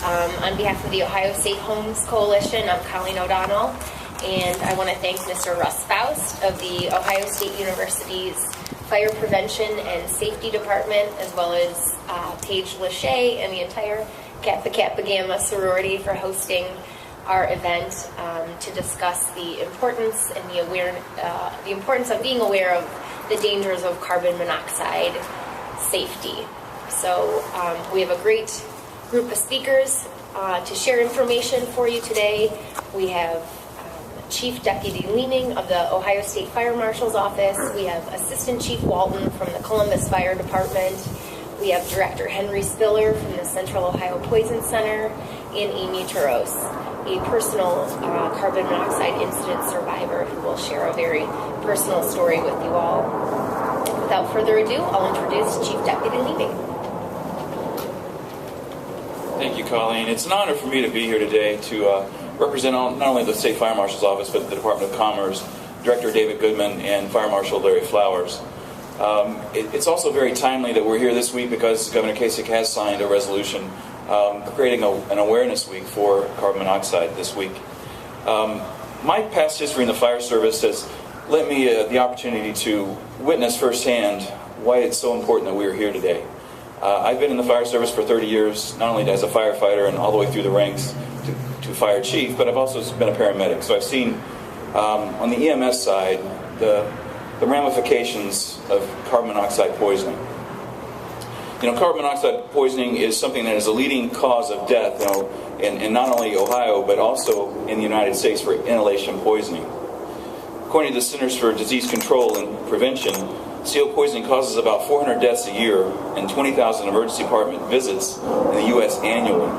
On behalf of the Ohio State Homes Coalition, I'm Colleen O'Donnell, and I want to thank Mr. Russ Faust of the Ohio State University's Fire Prevention and Safety Department, as well as Paige Lachey and the entire Kappa Kappa Gamma sorority for hosting our event to discuss the importance and the importance of being aware of the dangers of carbon monoxide safety. So we have a great group of speakers to share information for you today. We have Chief Deputy Leaning of the Ohio State Fire Marshal's Office. We have Assistant Chief Walton from the Columbus Fire Department. We have Director Henry Spiller from the Central Ohio Poison Center, and Amy Turos, a personal carbon monoxide incident survivor who will share a very personal story with you all. Without further ado, I'll introduce Chief Deputy Leaning. Thank you, Colleen. It's an honor for me to be here today to represent not only the State Fire Marshal's Office, but the Department of Commerce, Director David Goodman, and Fire Marshal Larry Flowers. It's also very timely that we're here this week because Governor Kasich has signed a resolution creating an awareness week for carbon monoxide this week. My past history in the fire service has lent me the opportunity to witness firsthand why it's so important that we're here today. I've been in the fire service for 30 years, not only as a firefighter and all the way through the ranks to fire chief, but I've also been a paramedic. So I've seen on the EMS side the ramifications of carbon monoxide poisoning. You know, carbon monoxide poisoning is something that is a leading cause of death, in not only Ohio, but also in the United States for inhalation poisoning. According to the Centers for Disease Control and Prevention, CO poisoning causes about 400 deaths a year and 20,000 emergency department visits in the U.S. annually.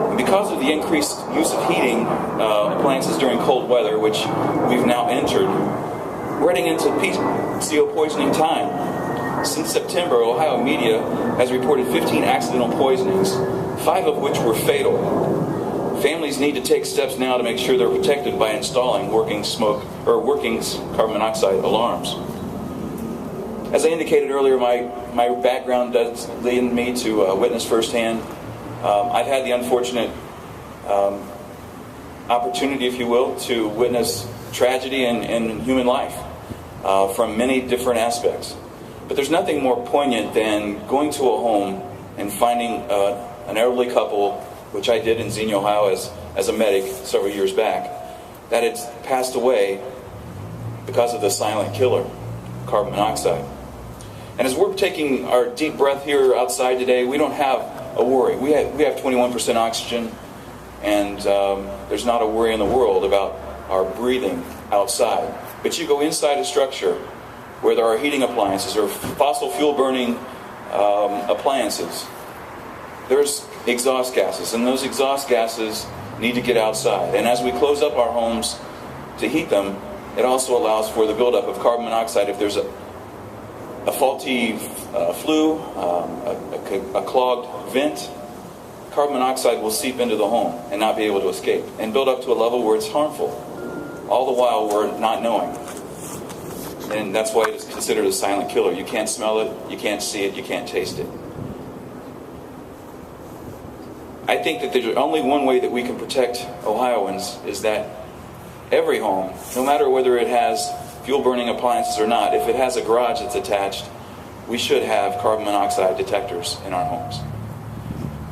And because of the increased use of heating appliances during cold weather, which we've now entered, we're heading into peak CO poisoning time. Since September, Ohio media has reported 15 accidental poisonings, 5 of which were fatal. Families need to take steps now to make sure they're protected by installing working carbon monoxide alarms. As I indicated earlier, my background does lead me to witness firsthand. I've had the unfortunate opportunity, if you will, to witness tragedy in human life from many different aspects. But there's nothing more poignant than going to a home and finding an elderly couple, which I did in Xenia, Ohio as a medic several years back, that had passed away because of the silent killer, carbon monoxide. And as we're taking our deep breath here outside today, we don't have a worry. We have 21% oxygen, and there's not a worry in the world about our breathing outside. But you go inside a structure where there are heating appliances or fossil fuel burning appliances, there's exhaust gases, and those exhaust gases need to get outside. And as we close up our homes to heat them, it also allows for the buildup of carbon monoxide. If there's a faulty flue, a clogged vent, carbon monoxide will seep into the home and not be able to escape and build up to a level where it's harmful, all the while we're not knowing. And that's why it's considered a silent killer. You can't smell it, you can't see it, you can't taste it. I think that there's only one way that we can protect Ohioans is that every home, no matter whether it has fuel-burning appliances or not, if it has a garage that's attached, we should have carbon monoxide detectors in our homes.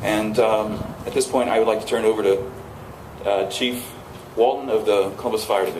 And at this point, I would like to turn it over to Chief Walton of the Columbus Fire Division.